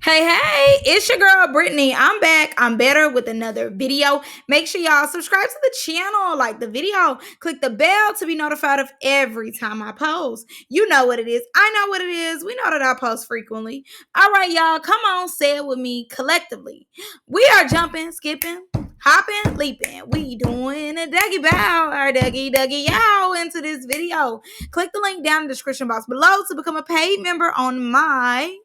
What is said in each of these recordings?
Hey, it's your girl Brittany. I'm back. I'm better with another video. Make sure y'all subscribe to the channel, like the video, click the bell to be notified of every time I post. You know what it is. I know what it is. We know that I post frequently. All right, y'all, come on, say it with me collectively. We are jumping, skipping, hopping, leaping. We doing a Dougie bow or Dougie yow into this video. Click the link down in the description box below to become a paid member on my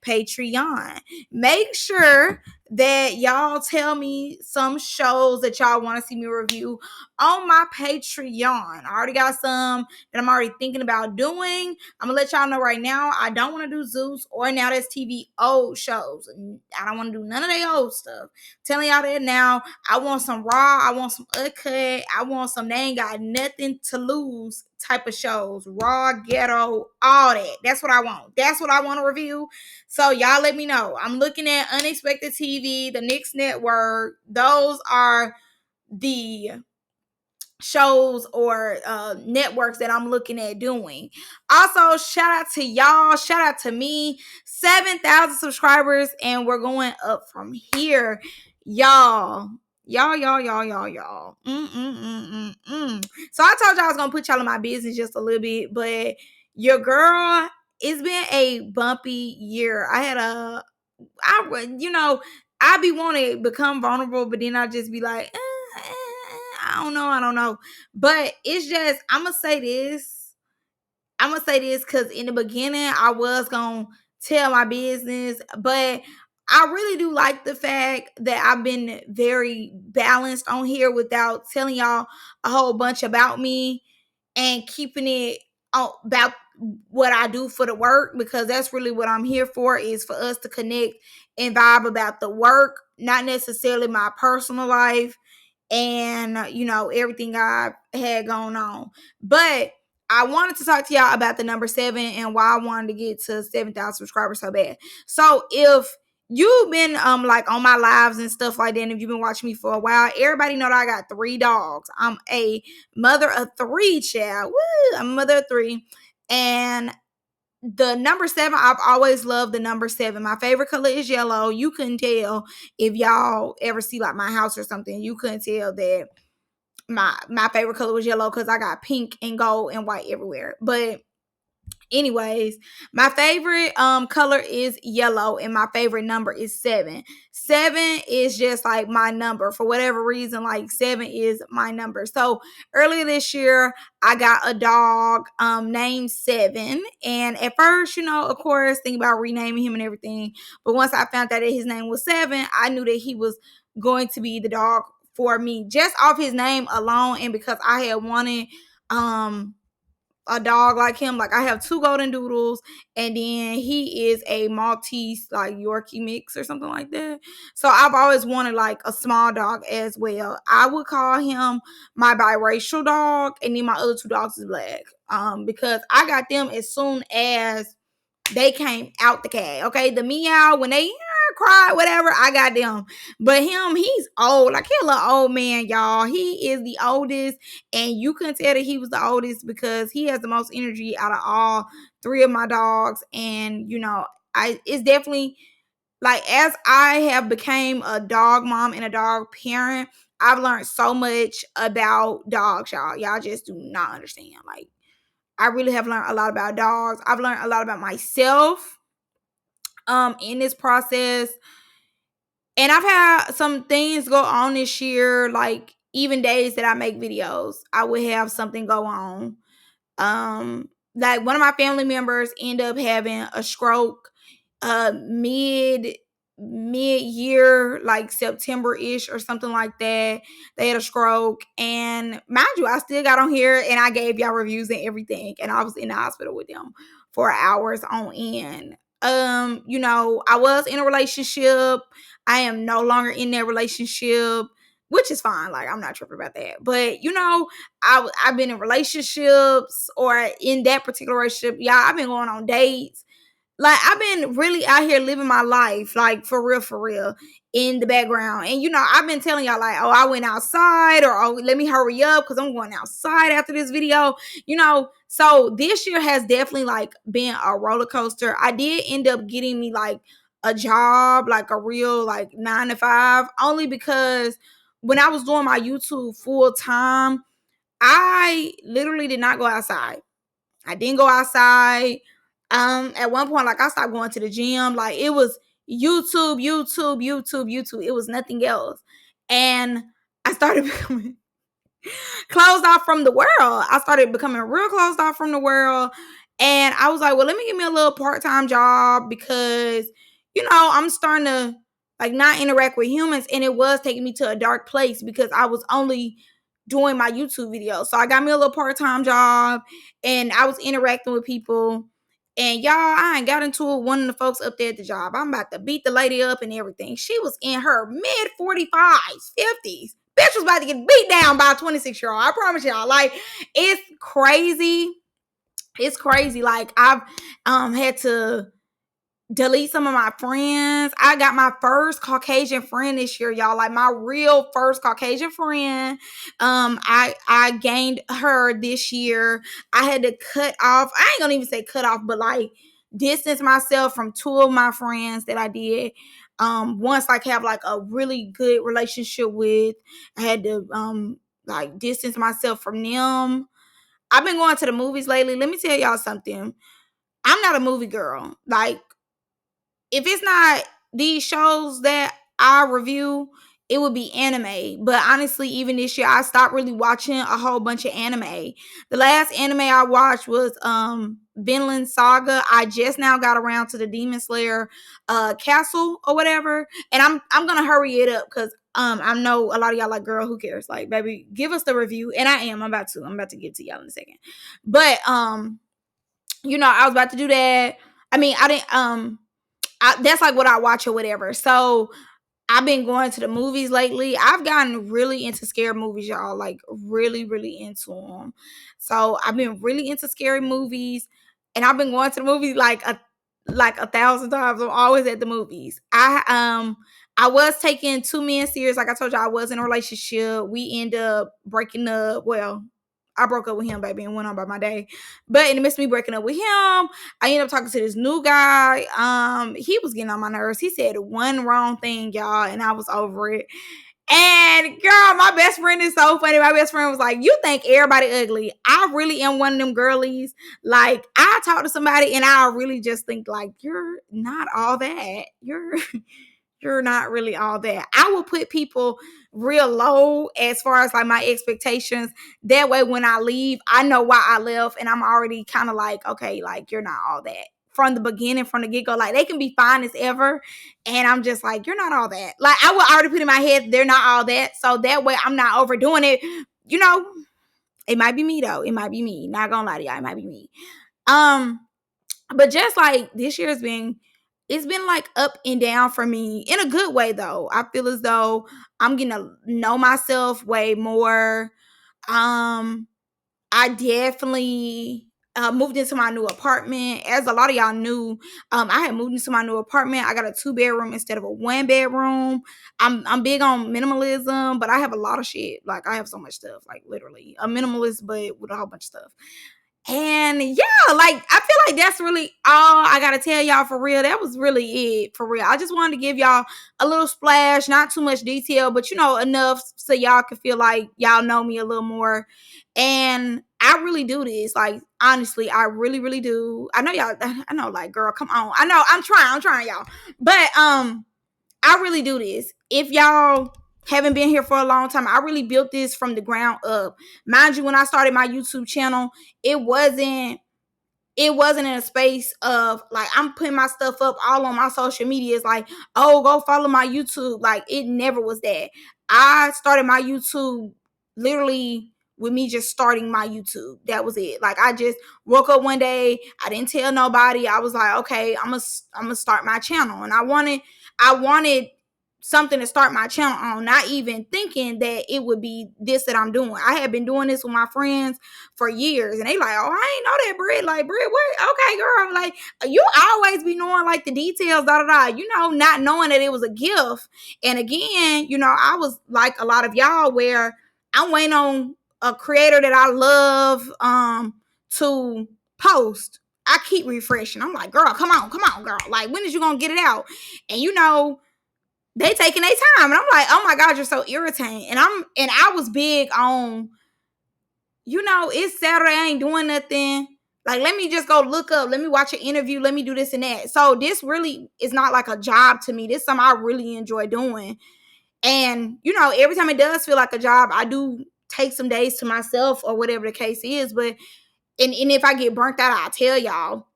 Patreon. Make sure that y'all tell me some shows that y'all want to see me review on my Patreon. I already got some that I'm already thinking about doing. I'm gonna let y'all know right now. I don't want to do Zeus or Now That's TV old shows. I don't want to do none of that old stuff. Telling y'all that now. I want some raw. I want some uncut. I want some they ain't got nothing to lose type of shows. Raw, ghetto, all that. That's what I want. That's what I want to review. So y'all let me know. I'm looking at Unexpected TV, the Knicks Network. Those are the shows or networks that I'm looking at doing. Also, shout out to y'all. Shout out to me. 7,000 subscribers, and we're going up from here. Y'all. Y'all. So I told y'all I was gonna put y'all in my business just a little bit, but your girl, it's been a bumpy year. I be wanting to become vulnerable, but then I just be like, I don't know. But it's just, I'm gonna say this. Because in the beginning, I was gonna tell my business, but I really do like the fact that I've been very balanced on here without telling y'all a whole bunch about me and keeping it about what I do for the work, because that's really what I'm here for, is for us to connect and vibe about the work, not necessarily my personal life and everything I had going on. But I wanted to talk to y'all about the number 7 and why I wanted to get to 7,000 subscribers so bad. So if you've been like on my lives and stuff like that, and if you've been watching me for a while, everybody know that I got 3 dogs. I'm a mother of 3, child. Woo! I'm a mother of 3. And the number 7, I've always loved the number 7. My favorite color is yellow. You couldn't tell if y'all ever see like my house or something. You couldn't tell that my favorite color was yellow because I got pink and gold and white everywhere. But anyways, my favorite color is yellow, and my favorite number is 7. 7 is just like my number for whatever reason. Like 7 is my number. So earlier this year, I got a dog named 7, and at first, of course, thinking about renaming him and everything. But once I found out that his name was 7, I knew that he was going to be the dog for me, just off his name alone, and because I had wanted a dog like him. Like I have 2 golden doodles, and then he is a Maltese like Yorkie mix or something like that. So I've always wanted like a small dog as well. I would call him my biracial dog, and then my other 2 dogs is black. Because I got them as soon as they came out the cage. Okay, the meow, when they cry, whatever, I got them. But him, he's old. Like, he's a little old man, y'all. He is the oldest, and you can tell that he was the oldest because he has the most energy out of all 3 of my dogs. And it's definitely like, as I have became a dog mom and a dog parent, I've learned so much about dogs, y'all. Y'all just do not understand. Like, I really have learned a lot about dogs. I've learned a lot about myself in this process. And I've had some things go on this year, like even days that I make videos, I would have something go on. Like one of my family members ended up having a stroke mid year, like September-ish or something like that. They had a stroke, and mind you, I still got on here and I gave y'all reviews and everything, and I was in the hospital with them for hours on end. I was in a relationship. I am no longer in that relationship, which is fine. Like, I'm not tripping about that. But I've been in relationships, or in that particular relationship, y'all, I've been going on dates. Like, I've been really out here living my life, like, for real. in the background. And I've been telling y'all like, oh, I went outside, or oh, let me hurry up because I'm going outside after this video. So this year has definitely like been a roller coaster. I did end up getting me like a job, like a real like 9 to 5, only because when I was doing my YouTube full time, I literally did not go outside. I didn't go outside. At one point, like I stopped going to the gym. Like it was YouTube, YouTube, YouTube, YouTube. It was nothing else. And I started becoming closed off from the world. I started becoming real closed off from the world. And I was like, well, let me give me a little part-time job because, I'm starting to like not interact with humans. And it was taking me to a dark place because I was only doing my YouTube videos. So I got me a little part-time job and I was interacting with people. And y'all, I ain't got into it with one of the folks up there at the job. I'm about to beat the lady up and everything. She was in her mid 45s, 50s. Bitch was about to get beat down by a 26-year-old. I promise y'all. Like, it's crazy. It's crazy. Like, I've had to delete some of my friends. I got my first Caucasian friend this year, y'all. Like my real first Caucasian friend. I gained her this year. I had to cut off. I ain't gonna even say cut off, but like distance myself from 2 of my friends that I did. Once like have like a really good relationship with. I had to like distance myself from them. I've been going to the movies lately. Let me tell y'all something. I'm not a movie girl. Like, if it's not these shows that I review, it would be anime. But honestly, even this year, I stopped really watching a whole bunch of anime. The last anime I watched was Vinland Saga. I just now got around to the Demon Slayer castle or whatever. And I'm gonna hurry it up because I know a lot of y'all like, girl, who cares? Like, baby, give us the review. And I'm about to get to y'all in a second. But I was about to do that. I mean, I didn't that's like what I watch or whatever. So I've been going to the movies lately. I've gotten really into scary movies, y'all. Like really, really into them. So I've been really into scary movies, and I've been going to the movies like a 1,000 times. I'm always at the movies. I was taking 2 men serious. Like I told you, I was in a relationship. We ended up breaking up. Well, I broke up with him, baby, and went on by my day. But in the midst of me breaking up with him, I ended up talking to this new guy. He was getting on my nerves. He said one wrong thing, y'all, and I was over it. And girl, my best friend is so funny. My best friend was like, "You think everybody ugly? I really am one of them girlies. Like, I talk to somebody and I really just think like, you're not all that. You're not really all that." I will put people real low as far as like my expectations. That way, when I leave, I know why I left, and I'm already kind of like, okay, like you're not all that from the beginning, from the get go. Like they can be fine as ever, and I'm just like, you're not all that. Like I will already put in my head, they're not all that. So that way, I'm not overdoing it. It might be me though. It might be me. Not gonna lie to y'all, it might be me. But just like this year it's been like up and down for me in a good way though. I feel as though I'm getting to know myself way more. I definitely moved into my new apartment. As a lot of y'all knew, I had moved into my new apartment. I got a 2-bedroom instead of a 1-bedroom. I'm big on minimalism, but I have a lot of shit. Like I have so much stuff, like literally a minimalist, but with a whole bunch of stuff. And yeah, like I feel like that's really all I gotta tell y'all for real. That was really it for real. I just wanted to give y'all a little splash, not too much detail, but enough so y'all can feel like y'all know me a little more. And I really do this. Like honestly, I really, really do. I know y'all, I know, like, girl, come on. I know I'm trying, y'all. But I really do this. If y'all haven't been here for a long time, I really built this from the ground up. Mind you, when I started my YouTube channel, it wasn't in a space of like I'm putting my stuff up all on my social media. It's like, oh, go follow my YouTube. Like it never was that. I started my YouTube literally with me just starting my YouTube. That was it. Like I just woke up one day, I didn't tell nobody. I was like, okay, I'm gonna start my channel. And I wanted something to start my channel on, not even thinking that it would be this that I'm doing. I had been doing this with my friends for years, and they like, oh, I ain't know that, Britt. Like, Britt, what? Okay, girl. I'm like, you always be knowing like the details, da da da. You know, not knowing that it was a gift. And again, you know, I was like a lot of y'all where I'm waiting on a creator that I love to post. I keep refreshing. I'm like, girl, come on, girl. Like, when is you gonna get it out? And you know, they taking their time, and I'm like, oh my god, you're so irritating. And I was big on, you know, it's Saturday, I ain't doing nothing. Like, let me just go look up, let me watch an interview, let me do this and that. So this really is not like a job to me. This is something I really enjoy doing. And, you know, every time it does feel like a job, I do take some days to myself or whatever the case is. But and if I get burnt out, I'll tell y'all.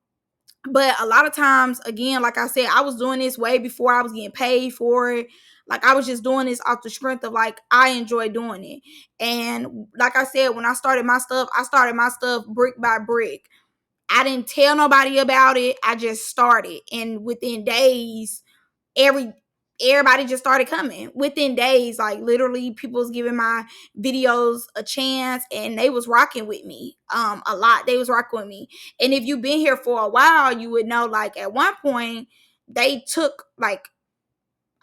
But a lot of times, again, like I said, I was doing this way before I was getting paid for it. Like, I was just doing this off the strength of like, I enjoy doing it. And like I said, when I started my stuff brick by brick. I didn't tell nobody about it. I just started. And within days, everybody just started coming within days. Like, literally, people was giving my videos a chance, and they was rocking with me a lot. They was rocking with me. And if you've been here for a while, you would know, like, at one point they took like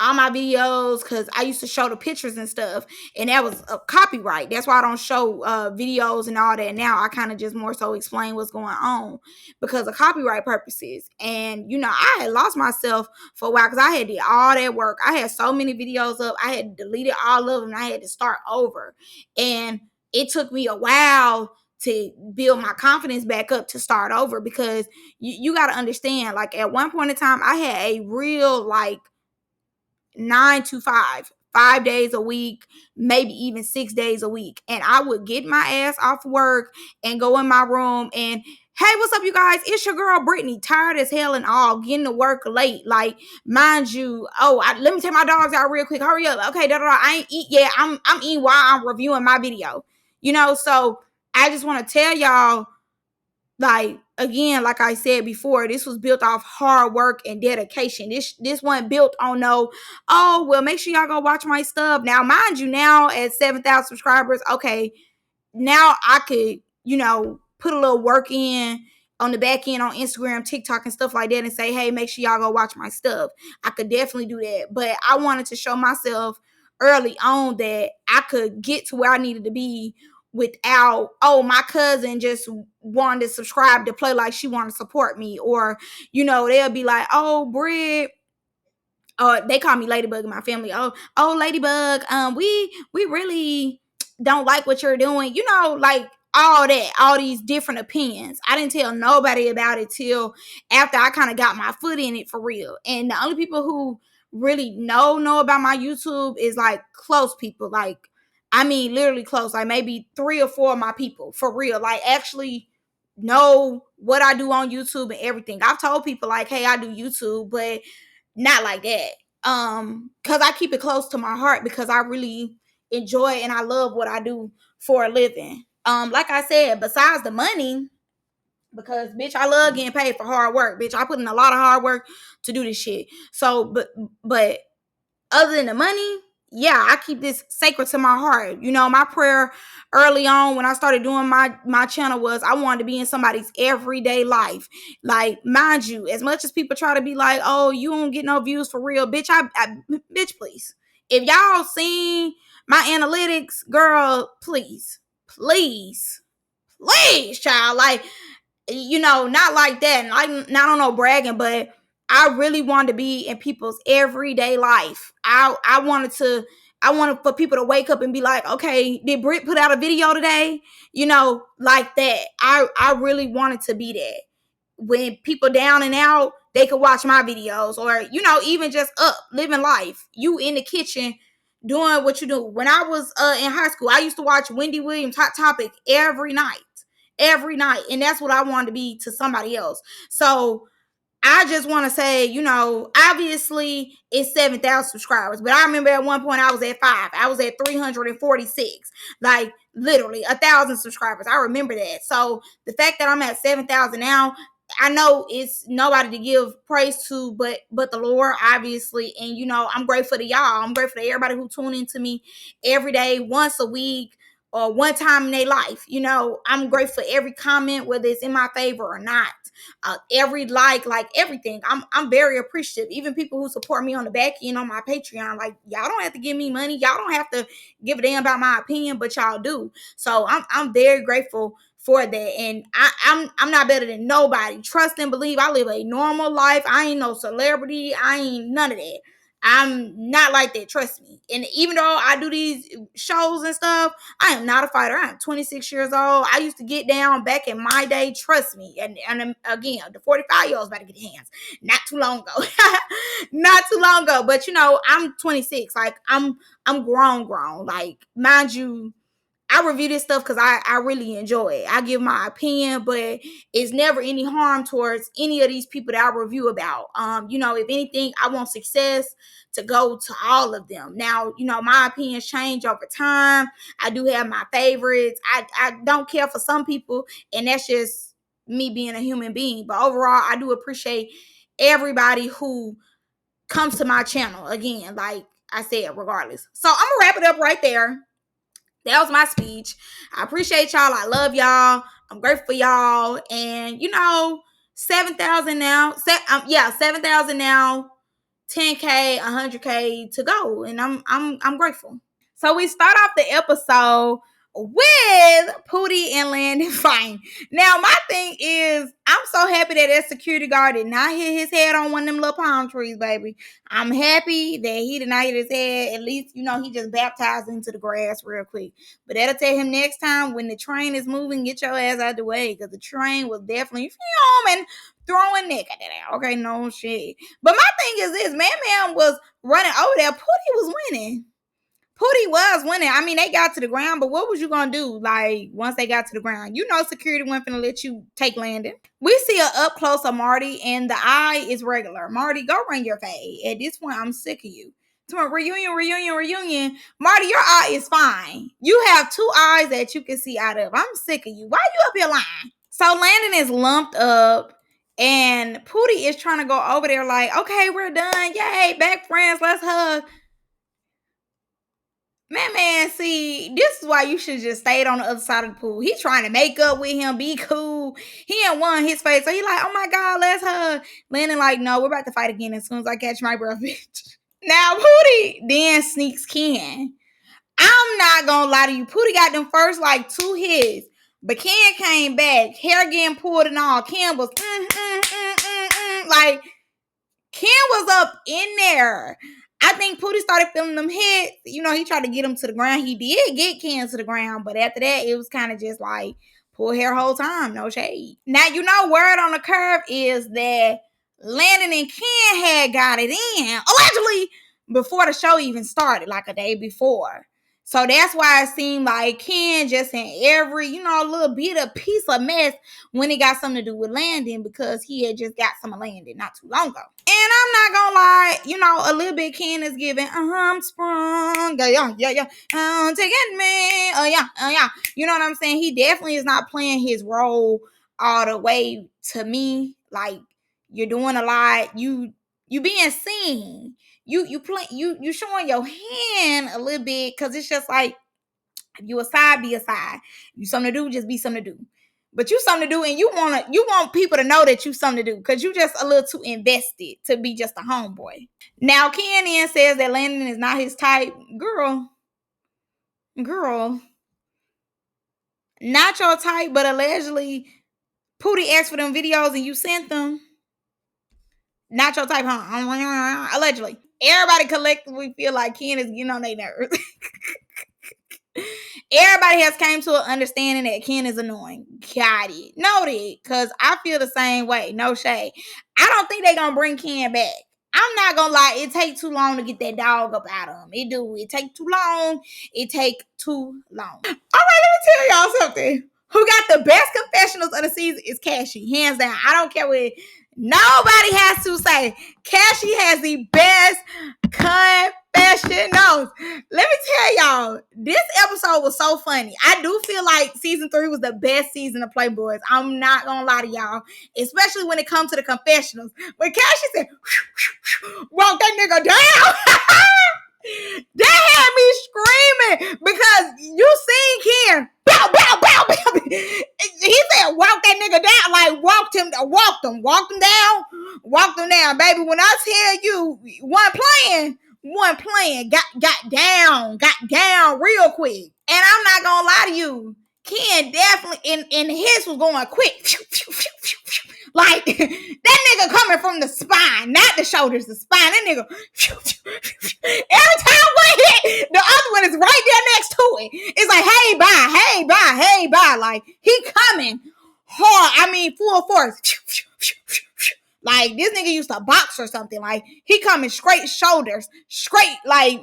all my videos, because I used to show the pictures and stuff, and that was a copyright. That's why I don't show videos and all that now. I kind of just more so explain what's going on because of copyright purposes. And you know, I had lost myself for a while because I had did all that work. I had so many videos up, I had deleted all of them, I had to start over. And it took me a while to build my confidence back up to start over, because you got to understand, like, at one point in time, I had a real like 9 to 5, 5 days a week, maybe even 6 days a week. And I would get my ass off work and go in my room and, hey, what's up, you guys? It's your girl Brittany, tired as hell and all, getting to work late. Like, mind you, let me take my dogs out real quick. Hurry up. Okay, I ain't eat yet. I'm eating while I'm reviewing my video. You know, so I just want to tell y'all, like, again, like I said before, this was built off hard work and dedication. This wasn't built on no, oh, well, make sure y'all go watch my stuff. Now, mind you, now at 7,000 subscribers, okay, now I could, you know, put a little work in on the back end on Instagram, TikTok, and stuff like that, and say, hey, make sure y'all go watch my stuff. I could definitely do that. But I wanted to show myself early on that I could get to where I needed to be without, oh, my cousin just wanted to subscribe to play like she wanted to support me. Or, you know, they'll be like, oh, Brit, they call me Ladybug in my family. Oh, Ladybug, we really don't like what you're doing. You know, like all these different opinions. I didn't tell nobody about it till after I kind of got my foot in it for real. And the only people who really know about my YouTube is like close people. Like, I mean, literally close. Like, maybe 3 or 4 of my people for real. Like, actually know what I do on YouTube and everything. I've told people like, hey, I do YouTube, but not like that. Because I keep it close to my heart, because I really enjoy and I love what I do for a living. Like I said, besides the money, because bitch, I love getting paid for hard work. Bitch, I put in a lot of hard work to do this shit. So, but other than the money, yeah, I keep this sacred to my heart. You know, my prayer early on when I started doing my channel was I wanted to be in somebody's everyday life. Like, mind you, as much as people try to be like, oh, you don't get no views for real, bitch, bitch, please. If y'all seen my analytics, girl, please, child. Like, you know, not like that. Like, not on no bragging, but I really wanted to be in people's everyday life. I wanted for people to wake up and be like, okay, did Britt put out a video today? You know, like that. I really wanted to be that. When people down and out, they could watch my videos, or, you know, even just up, living life. You in the kitchen doing what you do. When I was in high school, I used to watch Wendy Williams Hot Topic every night. And that's what I wanted to be to somebody else. So I just want to say, you know, obviously it's 7,000 subscribers, but I remember at one point I was at 5. I was at 346, like literally 1,000 subscribers. I remember that. So the fact that I'm at 7,000 now, I know it's nobody to give praise to but the Lord, obviously. And you know, I'm grateful to y'all. I'm grateful to everybody who tune into me every day, once a week or one time in their life. You know, I'm grateful for every comment, whether it's in my favor or not. Every like everything. I'm very appreciative. Even people who support me on the back end on my Patreon, like y'all don't have to give me money. Y'all don't have to give a damn about my opinion, but y'all do. So I'm very grateful for that. And I'm not better than nobody. Trust and believe I live a normal life. I ain't no celebrity. I ain't none of that. I'm not like that, trust me. And even though I do these shows and stuff, I am not a fighter. I'm 26 years old. I used to get down back in my day, trust me. And again, the 45-year-olds about to get hands. Not too long ago. Not too long ago. But you know, I'm 26. Like I'm grown. Like, mind you, I review this stuff because I really enjoy it. I give my opinion, but it's never any harm towards any of these people that I review about. You know, if anything, I want success to go to all of them. Now, you know, my opinions change over time. I do have my favorites. I don't care for some people, and that's just me being a human being. But overall, I do appreciate everybody who comes to my channel. Again, like I said, regardless. So I'm gonna wrap it up right there. That was my speech. I appreciate y'all. I love y'all. I'm grateful for y'all. And you know, 7,000 now. 7,000 now. 10K, 100K to go, and I'm grateful. So we start off the episode with Poodie and Landon fighting. Now, my thing is, I'm so happy that security guard did not hit his head on one of them little palm trees, baby. I'm happy that he did not hit his head. At least, you know, he just baptized into the grass real quick. But that'll tell him next time when the train is moving, get your ass out the way, because the train was definitely filming, throwing neck at that. Okay, no shit. But my thing is this, Man was running over there. Poodie was winning. Poodie was winning. I mean, they got to the ground, but what was you gonna do? Like, once they got to the ground, you know, security wasn't gonna let you take Landon. We see a up close of Marty, and the eye is regular. Marty, go run your fade. At this point, I'm sick of you. To a reunion. Marty, your eye is fine. You have two eyes that you can see out of. I'm sick of you. Why you up here lying? So Landon is lumped up. And Poodie is trying to go over there like, okay, we're done. Yay, back friends. Let's hug. Man, see, this is why you should just stayed on the other side of the pool. He trying to make up with him, be cool. He ain't won his face. So he like, oh my God, let's hug. Landon like, no, we're about to fight again as soon as I catch my breath, bitch. Now, Poodie then sneaks Ken. I'm not gonna lie to you. Poodie got them first like 2 hits. But Ken came back, hair getting pulled and all. Ken was like, Ken was up in there. I think Poodie started feeling them hits. You know, he tried to get him to the ground. He did get Ken to the ground, but after that, it was kind of just like pull hair whole time, no shade. Now, you know, word on the curve is that Landon and Ken had got it in, allegedly, before the show even started, like a day before. So that's why it seemed like Ken just in every, you know, little bit of piece of mess when it got something to do with Landon, because he had just got some of Landon not too long ago. And I'm not gonna lie, you know, a little bit Ken is giving, I'm sprung, yeah, taking me, yeah. You know what I'm saying? He definitely is not playing his role all the way to me. Like, you're doing a lot, you being seen. You showing your hand a little bit, because it's just like, if you a side, be a side. You something to do, just be something to do. But you something to do, and you want people to know that you something to do, because you just a little too invested to be just a homeboy. Now Ken then says that Landon is not his type. Girl, not your type, but allegedly Poodie asked for them videos and you sent them. Not your type, huh? Allegedly. Everybody collectively feel like Ken is getting on their nerves. Everybody has came to an understanding that Ken is annoying. Got it. Noted. Because I feel the same way. No shade. I don't think they're going to bring Ken back. I'm not going to lie. It take too long to get that dog up out of him. It do. It take too long. All right, let me tell y'all something. Who got the best confessionals of the season is Cashy. Hands down. I don't care what Nobody has to say. Cashy has the best confessionals. Let me tell y'all, this episode was so funny. I do feel like season 3 was the best season of Playboys. I'm not gonna lie to y'all, especially when it comes to the confessionals. When Cashy said, walk that nigga down. That had me screaming because you seen Ken. Bow, bow, bow, bow. He said, walk that nigga down. Like, walked him down. Baby, when I tell you, one playing, got down real quick. And I'm not gonna lie to you, Ken definitely, and his was going quick. Like, that nigga coming from the spine, not the shoulders, the spine. That nigga, every time one hit, the other one is right there next to it. It's like, hey, bye. Like, he coming hard. I mean, full force. Like, this nigga used to box or something. Like, he coming straight shoulders, straight, like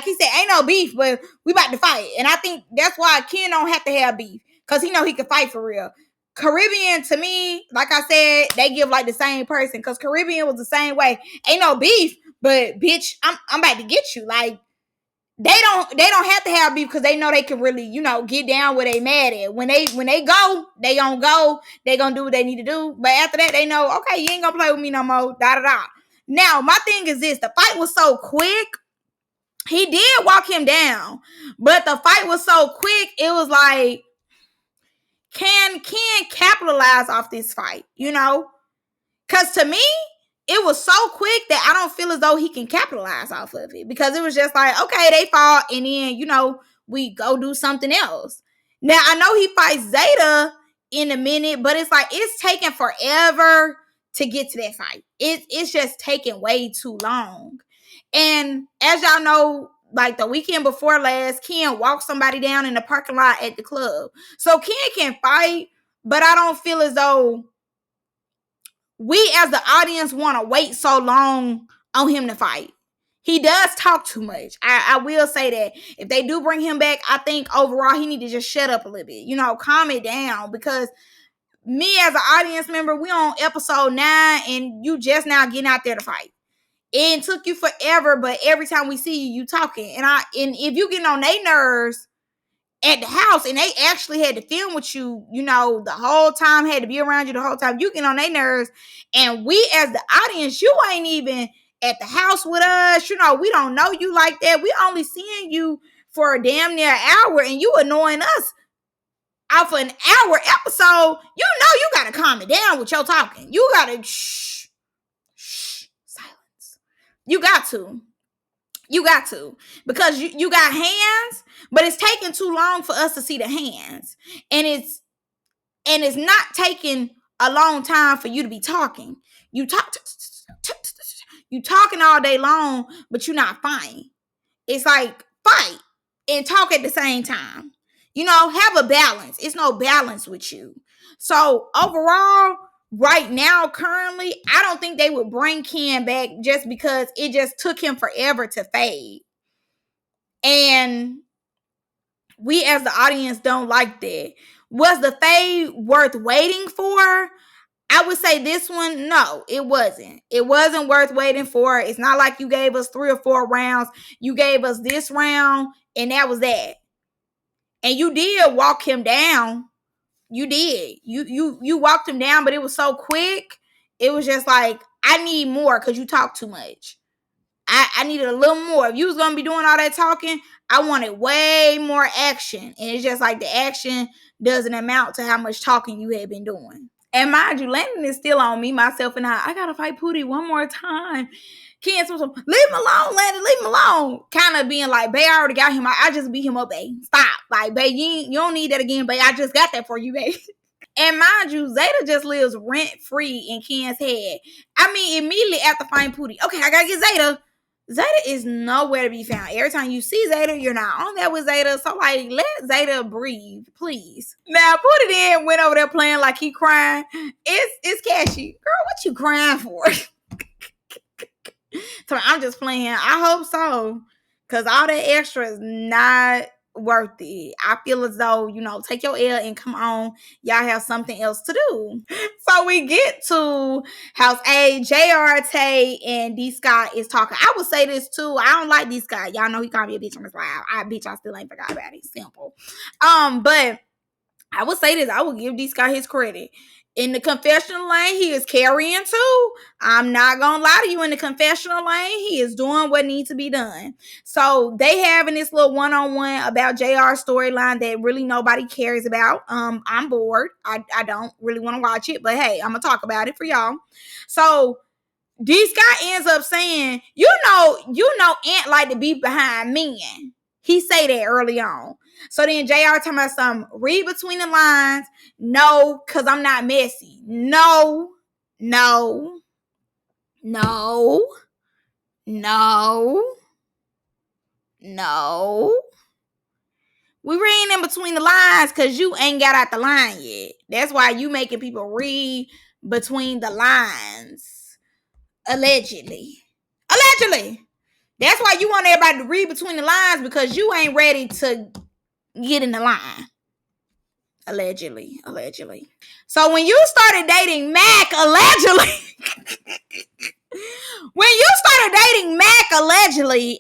he said, ain't no beef, but we about to fight. And I think that's why Ken don't have to have beef, because he know he can fight for real. Caribbean, to me, like I said, they give like the same person, because Caribbean was the same way. Ain't no beef, but bitch, I'm about to get you. Like, they don't have to have beef, because they know they can really, get down where they mad at. When they go, they gonna do what they need to do. But after that, they know, okay, you ain't gonna play with me no more. Now, my thing is this: the fight was so quick. He did walk him down, but the fight was so quick. It was like, can capitalize off this fight, because to me, it was so quick that I don't feel as though he can capitalize off of it, because it was just like, okay, they fought, and then we go do something else. Now I know he fights Zeta in a minute, but it's like, it's taking forever to get to that fight. It's just taking way too long. And as y'all know, like the weekend before last, Ken walked somebody down in the parking lot at the club. So Ken can fight, but I don't feel as though we as the audience want to wait so long on him to fight. He does talk too much. I will say that. If they do bring him back, I think overall he need to just shut up a little bit. Calm it down, because me as an audience member, we on episode 9 and you just now getting out there to fight. It took you forever, but every time we see you talking. And if you getting on their nerves at the house and they actually had to film with you, the whole time, had to be around you the whole time, you getting on their nerves. And we as the audience, you ain't even at the house with us. We don't know you like that. We only seeing you for a damn near hour, and you annoying us off an hour episode. You got to calm it down with your talking. You got to shh, silence. You got to, because you got hands, but it's taking too long for us to see the hands, and it's not taking a long time for you to be talking. You talking all day long, but you're not fighting. It's like, fight and talk at the same time. Have a balance. It's no balance with you. So overall, right now, currently, I don't think they would bring Ken back, just because it just took him forever to fade. And we as the audience don't like that. Was the fade worth waiting for? I would say this one, no, it wasn't. It wasn't worth waiting for. It's not like you gave us 3 or 4 rounds. You gave us this round, and that was that. And you did walk him down. You did. You walked him down, but it was so quick. It was just like, I need more, because you talk too much. I needed a little more. If you was going to be doing all that talking, I wanted way more action. And it's just like, the action doesn't amount to how much talking you had been doing. And mind you, Landon is still on me, myself, and I got to fight Poodie one more time. Ken, leave him alone, Landon, leave him alone. Kind of being like, babe, I already got him. I just beat him up, babe. Stop. Like, babe, you don't need that again, babe. I just got that for you, babe. And mind you, Zeta just lives rent-free in Ken's head. I mean, immediately after fighting Poodie, okay, I got to get Zeta. Zeta is nowhere to be found. Every time you see Zeta, you're not on there with Zeta. So, like, let Zeta breathe, please. Now, Poodie then went over there playing like he crying. It's Cashy. Girl, what you crying for? So I'm just playing. I hope so. Because all that extra is not worth it. I feel as though, take your L and come on, y'all have something else to do. So we get to House A, JR, Tay, and D Scott is talking. I would say this too. I don't like D Scott. Y'all know he called me a bitch on his live. I still ain't forgot about it. Simple. But I would say this. I would give D Scott his credit. In the confessional lane, he is carrying too. I'm not gonna lie to you. In the confessional lane, he is doing what needs to be done. So they having this little one-on-one about JR storyline that really nobody cares about. I'm bored. I don't really want to watch it, but hey, I'm gonna talk about it for y'all. So D Scott ends up saying, Ant like to be behind men. He say that early on. So then JR talking about something, read between the lines. No, because I'm not messy. No. We reading in between the lines because you ain't got out the line yet. That's why you making people read between the lines. Allegedly. That's why you want everybody to read between the lines, because you ain't ready to get in the line. Allegedly. So when you started dating Mac, allegedly,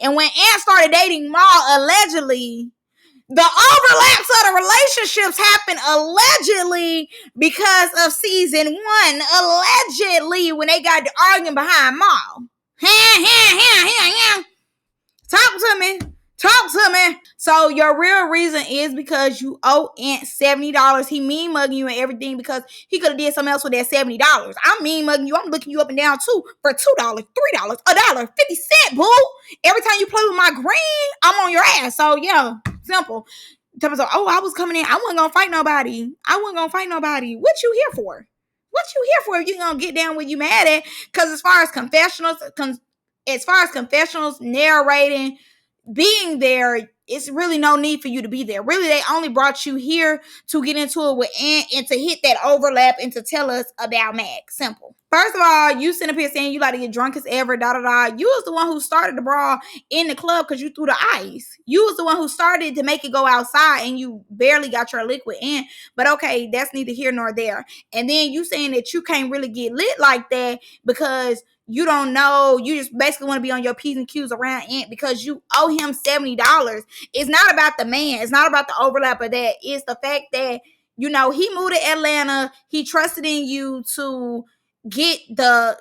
and when Ant started dating Maul, allegedly, the overlaps of the relationships happened allegedly because of season 1. Allegedly, when they got to arguing behind Maul. Talk to me. So your real reason is because you owe Ant $70. He mean mugging you and everything because he could have did something else with that $70. I'm mean mugging you. I'm looking you up and down too for $2, $3, $1.50, boo. Every time you play with my green, I'm on your ass. So yeah, simple. I was coming in. I wasn't gonna fight nobody. What you here for? If you gonna get down when you mad at? Because as far as confessionals, narrating, being there, it's really no need for you to be there. Really, they only brought you here to get into it with Ant and to hit that overlap and to tell us about Mac. Simple. First of all, you sitting up here saying you like to get drunk as ever, You was the one who started the brawl in the club because you threw the ice. You was the one who started to make it go outside and you barely got your liquid in. But okay, that's neither here nor there. And then you saying that you can't really get lit like that because you don't know. You just basically want to be on your P's and Q's around Ant because you owe him $70. It's not about the man. It's not about the overlap of that. It's the fact that, he moved to Atlanta. He trusted in you to get the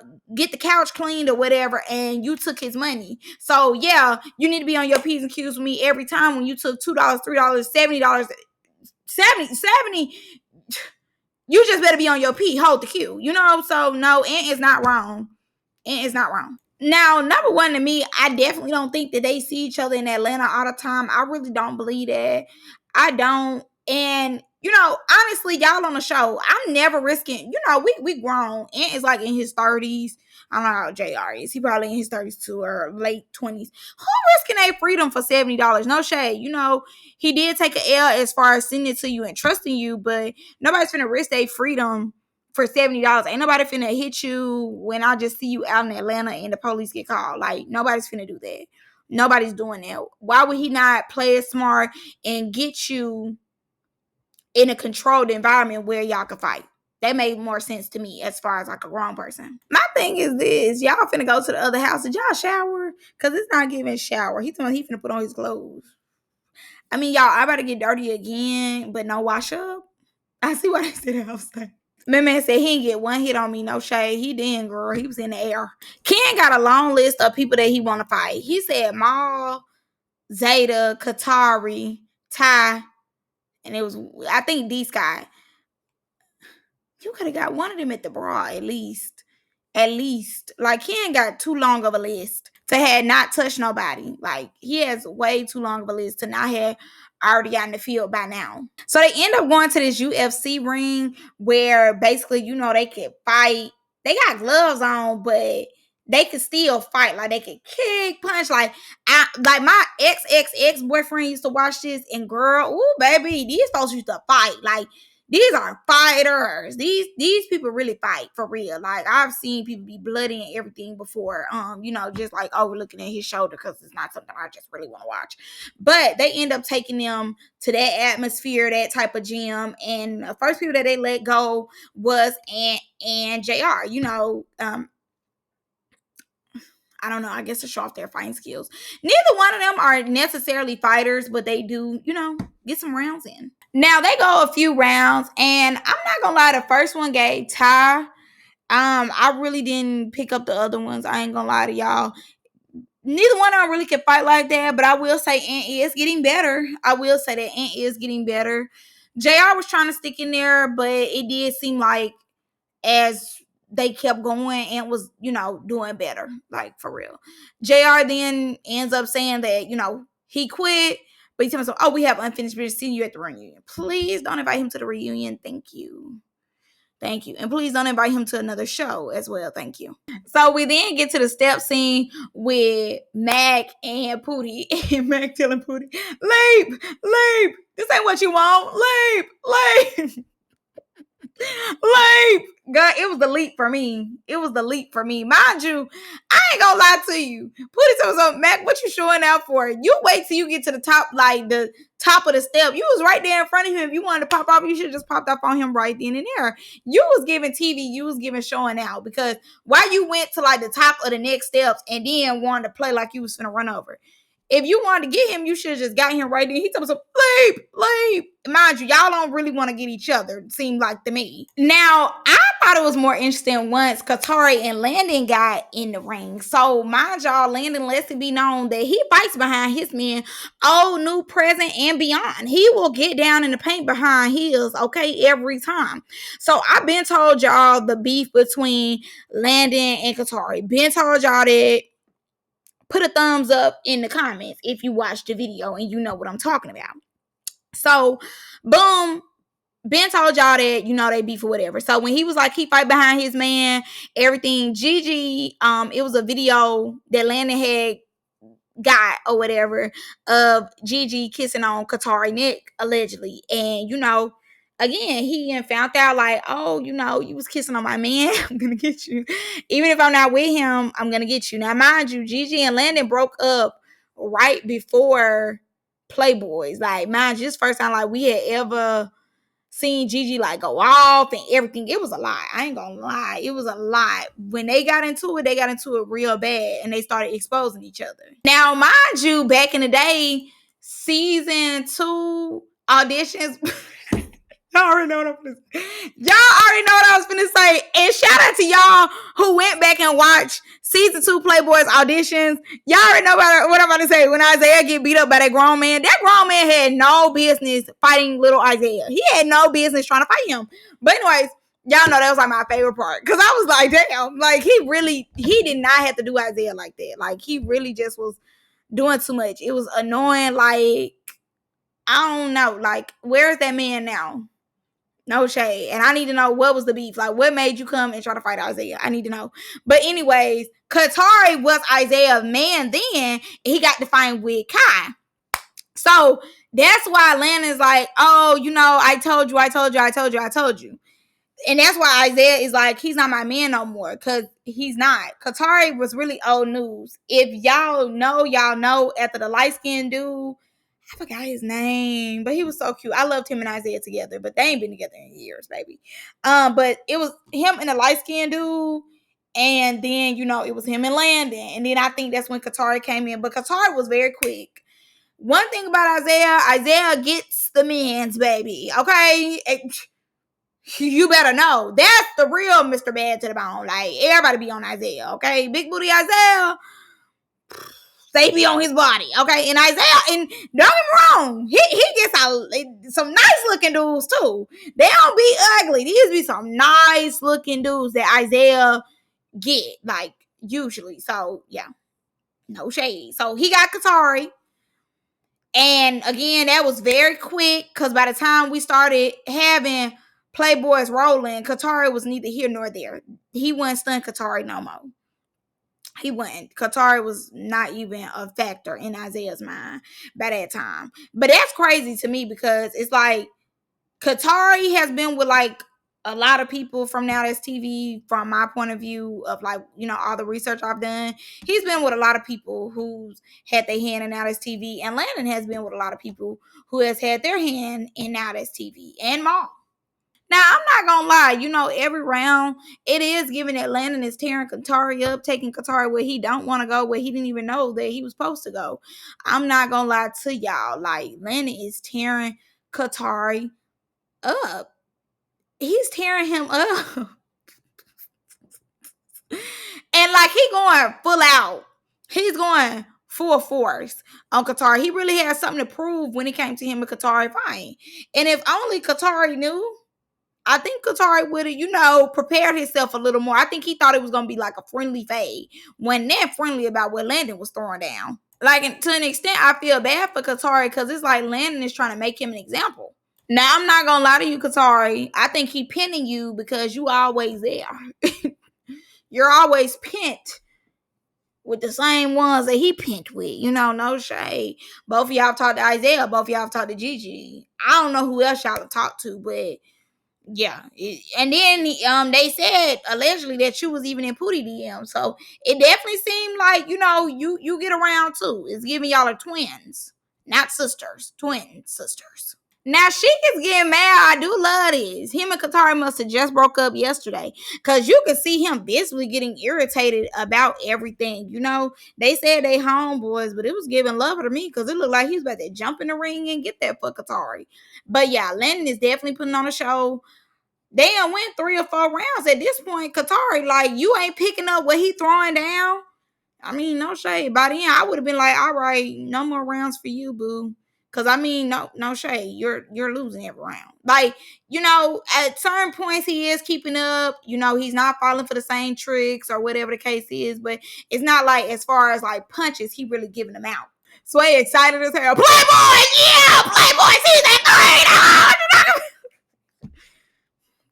couch cleaned or whatever, and you took his money. So yeah, you need to be on your P's and Q's with me every time when you took $2, $3, $70, 70. You just better be on your P, hold the Q, So no, Ant is not wrong. Now, number one, to me, I definitely don't think that they see each other in Atlanta all the time. I really don't believe that. I don't. And, honestly, y'all on the show, I'm never risking, we grown. Ant is like in his 30s. I don't know how JR is. He probably in his 30s too, or late 20s. Who risking their freedom for $70? No shade. He did take an L as far as sending it to you and trusting you, but nobody's finna risk their freedom for $70. Ain't nobody finna hit you when I just see you out in Atlanta and the police get called. Like, nobody's finna do that. Nobody's doing that. Why would he not play it smart and get you in a controlled environment where y'all can fight? That made more sense to me as far as like a grown person. My thing is this. Y'all finna go to the other house. Did y'all shower? Because it's not giving shower. He told me he finna put on his clothes. I mean, y'all, I about to get dirty again, but no wash up. I see why they said outside. My man said he didn't get one hit on me, no shade. He didn't, girl. He was in the air. Ken got a long list of people that he want to fight. He said Maul, Zeta, Qatari, Ty, and it was, I think, D Sky. You could have got one of them at the brawl, at least. Like, he ain't got too long of a list to have not touched nobody. Like, he has way too long of a list to not have already got in the field by now. So they end up going to this UFC ring where basically, they could fight. They got gloves on, but they could still fight. Like, they could kick, punch. Like my ex boyfriend used to watch this, and girl, ooh, baby, these folks used to fight. Like, These are fighters. These people really fight for real. Like, I've seen people be bloody and everything before. Just like overlooking at his shoulder because it's not something I just really want to watch. But they end up taking them to that atmosphere, that type of gym. And the first people that they let go was and JR. I don't know, I guess to show off their fighting skills. Neither one of them are necessarily fighters, but they do, get some rounds in. Now they go a few rounds, and I'm not gonna lie, the first one gave Ty. I really didn't pick up the other ones. I ain't gonna lie to y'all. Neither one of them really can fight like that, but I will say Ant is getting better. I will say that Ant is getting better. JR was trying to stick in there, but it did seem like as they kept going and was, doing better, like for real. JR then ends up saying that, he quit, but he tells me, oh, we have unfinished business. See you at the reunion. Please don't invite him to the reunion. Thank you. Thank you. And please don't invite him to another show as well. Thank you. So we then get to the step scene with Mac and Poodie. And Mac telling Poodie, leap. This ain't what you want. Leap. Like, God, it was the leap for me. Mind you, I ain't gonna lie to you. Put it to something, Mac. What you showing out for? You wait till you get to the top, like the top of the step. You was right there in front of him. If you wanted to pop off, you should have just popped up on him right then and there. You was giving TV. You was giving showing out because why you went to like the top of the next steps and then wanted to play like you was finna run over. If you wanted to get him, you should have just got him right there. He told us, leap. Mind you, y'all don't really want to get each other, it seemed like to me. Now, I thought it was more interesting once Qatari and Landon got in the ring. So, mind y'all, Landon lets it be known that he fights behind his men, old, new, present, and beyond. He will get down in the paint behind his, okay, every time. So, I've been told y'all the beef between Landon and Qatari. Been told y'all that. Put a thumbs up in the comments if you watched the video and you know what I'm talking about. So, boom. Ben told y'all that, they beef or whatever. So when he was like, he fight behind his man, everything, Gigi, it was a video that Landon had got or whatever of Gigi kissing on Qatari neck, allegedly. And, again, he found out like, oh, you was kissing on my man. I'm going to get you. Even if I'm not with him, I'm going to get you. Now, mind you, Gigi and Landon broke up right before Playboys. Like, mind you, this first time like we had ever seen Gigi like go off and everything. It was a lot. I ain't gonna lie. It was a lot. When they got into it real bad and they started exposing each other. Now, mind you, back in the day, season 2 auditions. Y'all already know what I was finna say. And shout out to y'all who went back and watched season 2 Playboys auditions. Y'all already know what I'm about to say. When Isaiah get beat up by that grown man had no business fighting little Isaiah. He had no business trying to fight him. But anyways, y'all know that was like my favorite part. Because I was like, damn, like he did not have to do Isaiah like that. Like he really just was doing too much. It was annoying. Like, I don't know. Like, where's that man now? No shade. And I need to know what was the beef. Like, what made you come and try to fight Isaiah? I need to know. But anyways, Qatari was Isaiah's man then. He got to fight with Kai. So that's why Landon's like, oh, I told you. And that's why Isaiah is like, he's not my man no more. Because he's not. Qatari was really old news. If y'all know after the light-skinned dude, I forgot his name, but he was so cute. I loved him and Isaiah together, but they ain't been together in years, baby. But it was him and the light-skinned dude, and then, it was him and Landon. And then I think that's when Qatari came in. But Qatari was very quick. One thing about Isaiah gets the men's, baby, okay? You better know. That's the real Mr. Bad to the Bone. Like, everybody be on Isaiah, okay? Big booty Isaiah. They be on his body, okay? And Isaiah, and don't get me wrong, he gets some nice looking dudes too. They don't be ugly. These be some nice looking dudes that Isaiah get, like, usually. So yeah, no shade. So he got Qatari, and again, that was very quick because by the time we started having Playboys rolling, Qatari was neither here nor there. He wasn't stunned Qatari no more. He went. Qatari was not even a factor in Isaiah's mind by that time. But that's crazy to me because it's like Qatari has been with like a lot of people from Now That's TV, from my point of view of like, all the research I've done. He's been with a lot of people who's had their hand in Now That's TV, and Landon has been with a lot of people who has had their hand in Now That's TV and Maul. Now, I'm not gonna lie, every round it is giving that Landon is tearing Qatari up, taking Qatari where he don't want to go, where he didn't even know that he was supposed to go. I'm not gonna lie to y'all. Like, Landon is tearing Qatari up. He's tearing him up. And like, he going full out. He's going full force on Qatari. He really had something to prove when it came to him and Qatari fighting. And if only Qatari knew, I think Qatari would have, prepared himself a little more. I think he thought it was going to be like a friendly fade. Wasn't that friendly about what Landon was throwing down. Like, to an extent, I feel bad for Qatari because it's like Landon is trying to make him an example. Now, I'm not going to lie to you, Qatari. I think he pinning you because you always there. You're always pent with the same ones that he pent with. No shade. Both of y'all have talked to Isaiah. Both of y'all have talked to Gigi. I don't know who else y'all have talked to, but yeah. And then they said allegedly that you was even in Poodie DM. So it definitely seemed like, you get around too. It's giving y'all are twins. Not sisters. Twin sisters. Now she is getting mad. I do love this. Him and Qatari must have just broke up yesterday. Cause you could see him visibly getting irritated about everything. They said they homeboys, but it was giving love to me because it looked like he was about to jump in the ring and get that for Qatari. But yeah, Landon is definitely putting on a show. They done went 3 or 4 rounds at this point. Qatari, like, you ain't picking up what he throwing down. I mean, no shade. By the end, I would have been like, all right, no more rounds for you, boo. Cause I mean, no shade. You're losing every round. Like, at certain points he is keeping up. He's not falling for the same tricks or whatever the case is. But it's not like as far as like punches, he really giving them out. Sway excited as hell. Playboys, yeah, Playboys, season 3.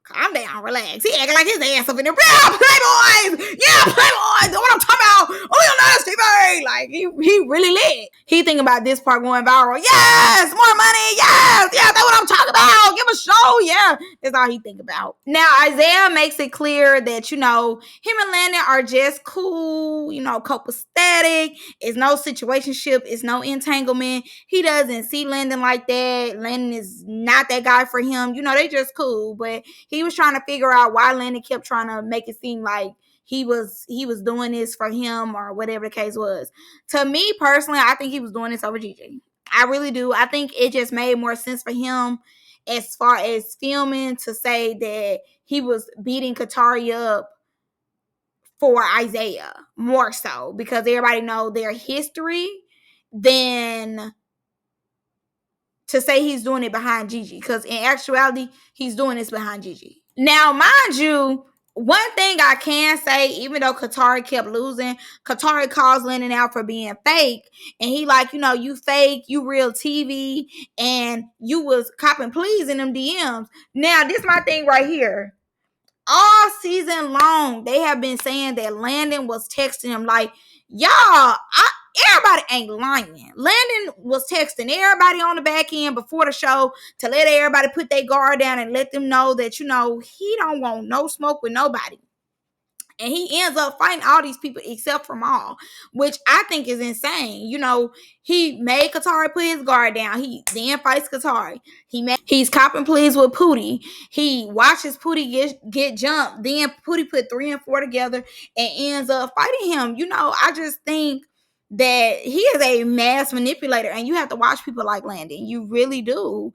Calm down, relax. He acting like his ass up in there. Yeah, Playboys! Yeah, Playboys! What I'm talking about? Oh, you know that's TV! Like, he really lit. He thinking about this part going viral. Yes! More money! Yes! Yeah, that's what I'm talking about! Give a show! Yeah! That's all he think about. Now, Isaiah makes it clear that, him and Landon are just cool, copacetic. It's no situationship. It's no entanglement. He doesn't see Landon like that. Landon is not that guy for him. They just cool. But he was trying to figure out why Landon kept trying to make it seem like he was doing this for him or whatever the case was. To me personally, I think he was doing this over Gigi. I really do. I think it just made more sense for him as far as filming to say that he was beating Qatari up for Isaiah more so because everybody know their history than to say he's doing it behind Gigi, because in actuality, he's doing this behind Gigi. Now, mind you, one thing I can say, even though Qatari kept losing, Qatari calls Landon out for being fake. And he like, you fake, you real TV, and you was copping pleas in them DMs. Now, this is my thing right here. All season long, they have been saying that Landon was texting him like, y'all, everybody ain't lying. Landon was texting everybody on the back end before the show to let everybody put their guard down and let them know that, he don't want no smoke with nobody. And he ends up fighting all these people except for Maul, which I think is insane. He made Qatari put his guard down. He then fights Qatari. He's copping pleas with Poodie. He watches Poodie get jumped. Then Poodie put 3 and 4 together and ends up fighting him. I just think that he is a mass manipulator, and you have to watch people like Landon. You really do.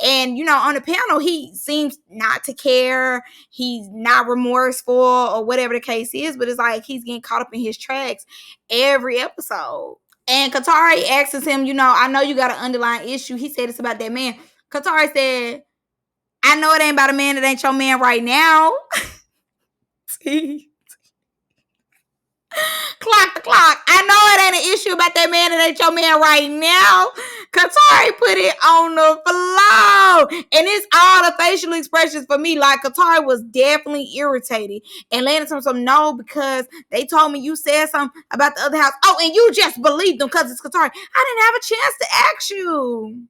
And on the panel, he seems not to care. He's not remorseful or whatever the case is, but it's like he's getting caught up in his tracks every episode. And Qatari asks him, I know you got an underlying issue. He said it's about that man. Qatari said, I know it ain't about a man that ain't your man right now. See? Clock the clock. I know it ain't an issue about that man that ain't your man right now. Qatari put it on the floor. And it's all the facial expressions for me. Like, Qatari was definitely irritated. And Landon told him, no, because they told me you said something about the other house. Oh, and you just believed them because it's Qatari. I didn't have a chance to ask you.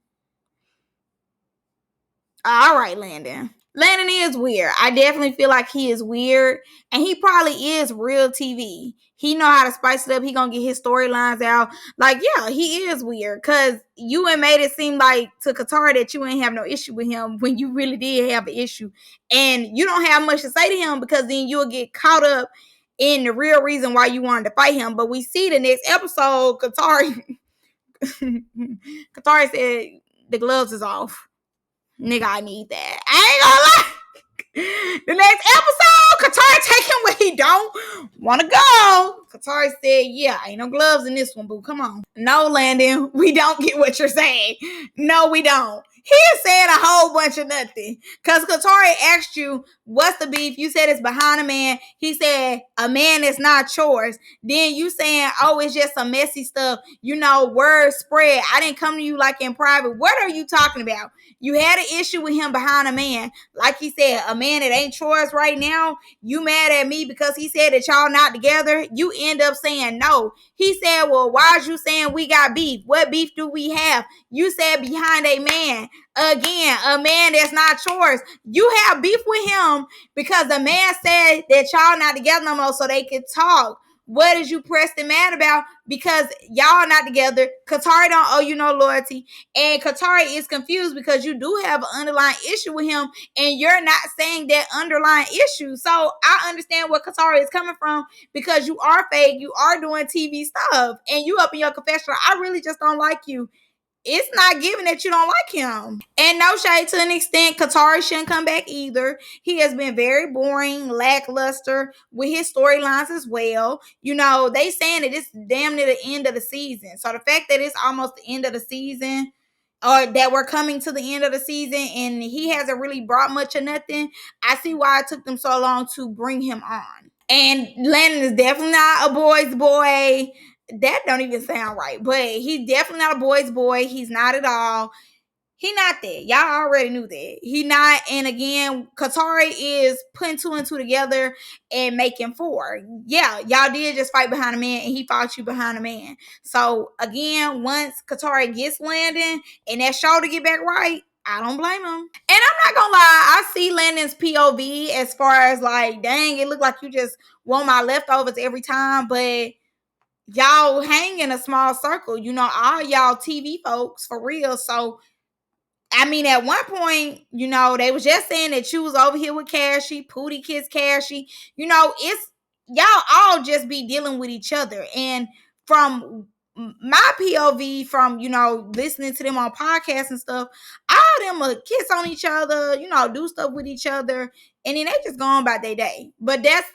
All right, Landon. Landon is weird. I definitely feel like he is weird, and he probably is real TV. He know how to spice it up. He gonna get his storylines out. Like, yeah, he is weird. Cause you ain't made it seem like to Qatari that you ain't have no issue with him when you really did have an issue, and you don't have much to say to him because then you'll get caught up in the real reason why you wanted to fight him. But we see the next episode, Qatari, Qatari said the gloves is off. Nigga, I need that. I ain't gonna lie. The next episode, Qatari taking where he don't want to go. Qatari said, yeah, ain't no gloves in this one, boo. Come on. No, Landon, we don't get what you're saying. No, we don't. He is saying a whole bunch of nothing. Because Qatari asked you, what's the beef? You said it's behind a man. He said, a man is not yours. Then you saying, oh, it's just some messy stuff. You know, word spread. I didn't come to you like in private. What are you talking about? You had an issue with him behind a man. Like he said, a man that ain't yours right now. You mad at me because he said that y'all not together. You end up saying no. He said, well, why is you saying we got beef? What beef do we have? You said behind a man. Again, a man that's not yours. You have beef with him because the man said that y'all not together no more so they could talk. What is you pressed and mad about? Because y'all not together. Qatari don't owe you no loyalty. And Qatari is confused because you do have an underlying issue with him and you're not saying that underlying issue. So I understand where Qatari is coming from because you are fake. You are doing TV stuff and you up in your confessional. I really just don't like you. It's not given that you don't like him. And no shade to an extent, Qatari shouldn't come back either. He has been very boring, lackluster with his storylines as well. You know, they saying that it's damn near the end of the season. So the fact that it's almost the end of the season, or that we're coming to the end of the season and he hasn't really brought much of nothing, I see why it took them so long to bring him on. And Landon is definitely not a boy's boy. That don't even sound right, but he's definitely not a boy's boy. He's not at all. He not that. Y'all already knew that. He not. And again, Qatari is putting two and two together and making four. Yeah, y'all did just fight behind a man and he fought you behind a man. So again, once Qatari gets Landon and that shoulder get back right, I don't blame him. And I'm not gonna lie, I see Landon's POV as far as like, dang, it looked like you just want my leftovers every time, but y'all hang in a small circle. You know, all y'all TV folks for real. So I mean, at one point, you know, they was just saying that you was over here with Cashy, Poodie kiss Cashy. You know, it's y'all all just be dealing with each other. And from my POV, from, you know, listening to them on podcasts and stuff, all them kiss on each other, you know, do stuff with each other, and then they just go on about their day. But that's,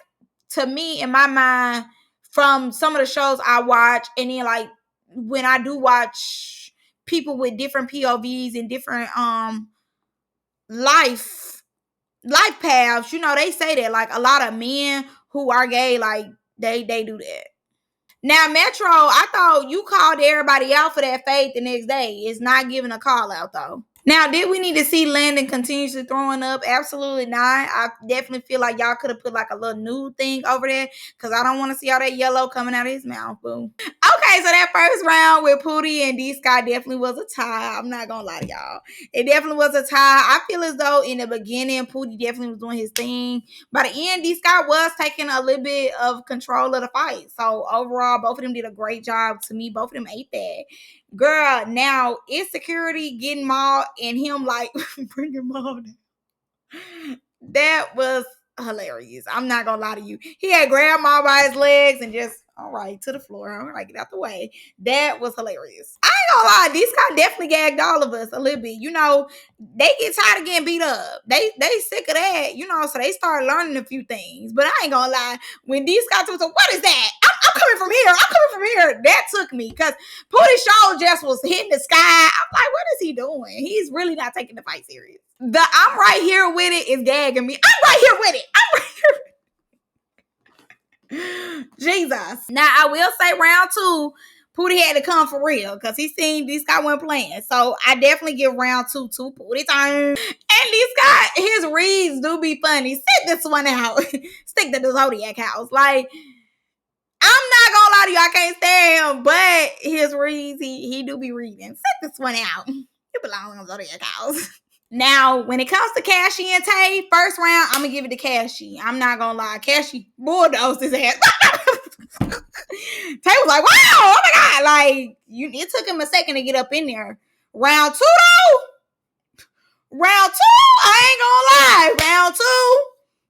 to me, in my mind, from some of the shows I watch, and then like when I do watch people with different POVs and different life paths, you know, they say that like a lot of men who are gay, like they do that. Now, Metro, I thought you called everybody out for that fade the next day. It's not giving a call out though. Now, did we need to see Landon continuously throwing up? Absolutely not. I definitely feel like y'all could have put like a little nude thing over there because I don't want to see all that yellow coming out of his mouth, boo. Okay, so that first round with Poodie and D Sky definitely was a tie. I'm not gonna lie to y'all. It definitely was a tie. I feel as though in the beginning, Poodie definitely was doing his thing. By the end, D Sky was taking a little bit of control of the fight. So overall, both of them did a great job. To me, both of them ate that. Girl, now insecurity getting Maul and him like bringing Maul down. That was hilarious. I'm not gonna lie to you. He had grabbed Maul by his legs and just, all right, to the floor. All right, get out the way. That was hilarious. I ain't gonna lie, this guy definitely gagged all of us a little bit. You know, they get tired of getting beat up. They sick of that, you know, so they start learning a few things. But I ain't gonna lie, when these guys was like, what is that? I'm coming from here. I'm coming from here. That took me because Poodie Show just was hitting the sky. I'm like, what is he doing? He's really not taking the fight serious. The I'm right here with it is gagging me. I'm right here with it. I'm right here. Jesus. Now, I will say round two, Poodie had to come for real because he seen this guy wasn't playing. So I definitely give round two to Poodie time. And this guy, his reads do be funny. Sit this one out. Stick to the Zodiac house. Like, I'm not gonna lie to you, I can't stand him, but his reads, he do be reading. Sit this one out. You belong in the Zodiac house. Now, when it comes to Cashy and Tay, first round, I'm gonna give it to Cashy. I'm not gonna lie. Cashy bulldozed his ass. Tay was like, wow, oh my God. Like, it took him a second to get up in there. Round two, I ain't gonna lie. Round two,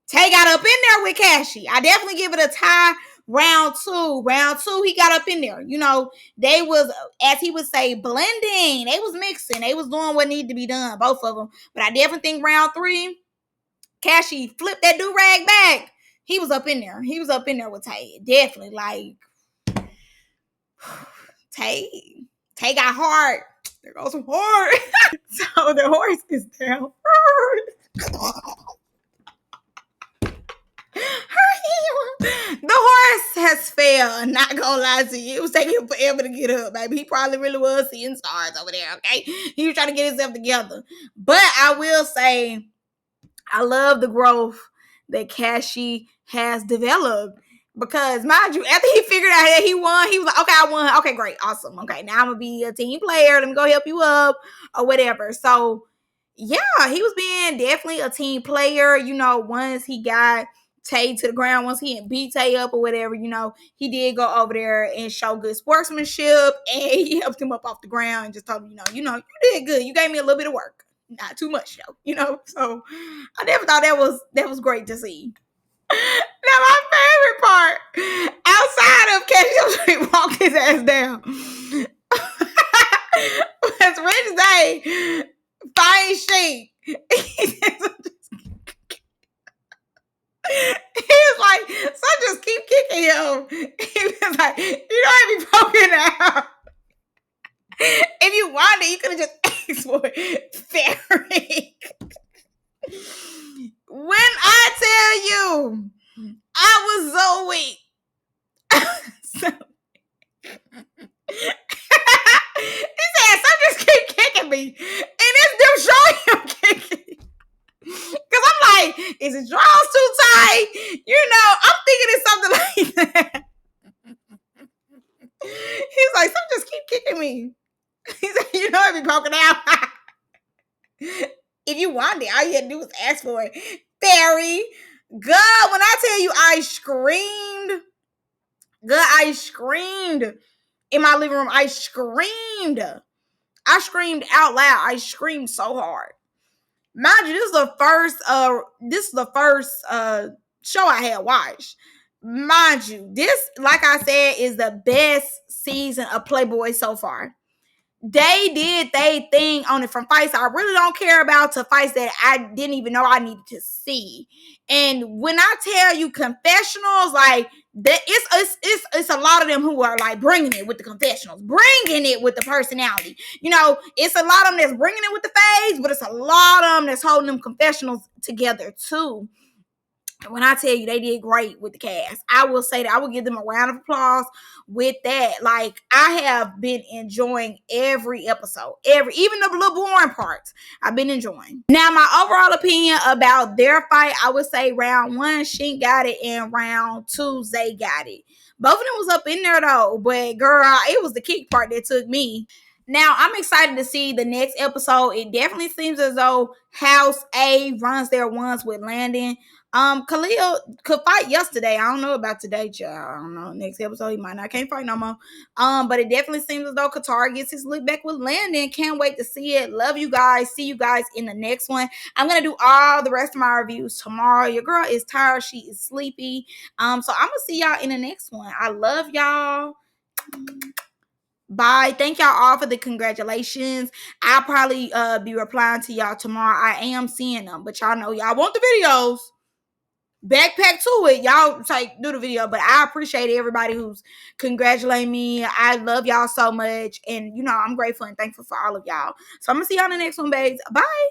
Tay got up in there with Cashy. I definitely give it a tie. Round two, he got up in there. You know, they was, as he would say, blending. They was mixing. They was doing what needed to be done, both of them. But I definitely think round three, Cashy flipped that do-rag back. He was up in there. He was up in there with Tay. Definitely, like, Tay got hard. There goes some hard. So the horse is down. The horse has failed. Not gonna lie to you. It was taking him forever to get up, baby. He probably really was seeing stars over there, okay? He was trying to get himself together. But I will say, I love the growth that Cashy has developed. Because, mind you, after he figured out that he won, he was like, okay, I won. Okay, great. Awesome. Okay, now I'm going to be a team player. Let me go help you up or whatever. So, yeah, he was being definitely a team player. You know, once he got Tay to the ground, once he beat Tay up or whatever, you know, he did go over there and show good sportsmanship. And he helped him up off the ground and just told him, you did good. You gave me a little bit of work. Not too much, though, So, I never thought that was great to see. Now, my favorite part, outside of catching him, walk his ass down, was Wednesday, fine shape. He was like, so just keep kicking him. He was like, you don't be poking out. If you wanted, you could have just asked for it. Fairy. When I tell you, I was so weak. He said, "Some just keep kicking me," and it's them showing him kicking. Cause I'm like, is it draws too tight? I'm thinking it's something like that. He's like, "Some just keep kicking me." He said, "It be poking out." If you want it, all you had to do was ask for it. Fairy. God, when I tell you I screamed. God, I screamed in my living room. I screamed out loud. I screamed so hard. Mind you, this is the first show I had watched. Mind you, this, like I said, is the best season of Playboys so far. They did they thing on it from fights I really don't care about to fights that I didn't even know I needed to see. And when I tell you confessionals, like that, it's a lot of them who are like bringing it with the confessionals, bringing it with the personality. It's a lot of them that's bringing it with the face, but it's a lot of them that's holding them confessionals together too. When I tell you they did great with the cast, I will say that I will give them a round of applause with that. Like, I have been enjoying every episode, even the little boring parts I've been enjoying. Now, my overall opinion about their fight, I would say round one, Shink got it, and round two, Zay got it. Both of them was up in there though, but girl, it was the kick part that took me. Now, I'm excited to see the next episode. It definitely seems as though House A runs their ones with Landon. Khalil could fight yesterday. I don't know about today, child. I don't know. Next episode, he might not can't fight no more. But it definitely seems as though Qatari gets his look back with Landon. Can't wait to see it. Love you guys. See you guys in the next one. I'm gonna do all the rest of my reviews tomorrow. Your girl is tired. She is sleepy. So I'm gonna see y'all in the next one. I love y'all. Bye. Thank y'all all for the congratulations. I'll probably be replying to y'all tomorrow. I am seeing them, but y'all know y'all want the videos. Backpack to it. Y'all do the video, but I appreciate everybody who's congratulating me. I love y'all so much, and I'm grateful and thankful for all of y'all. So I'm gonna see y'all in the next one, babes. Bye.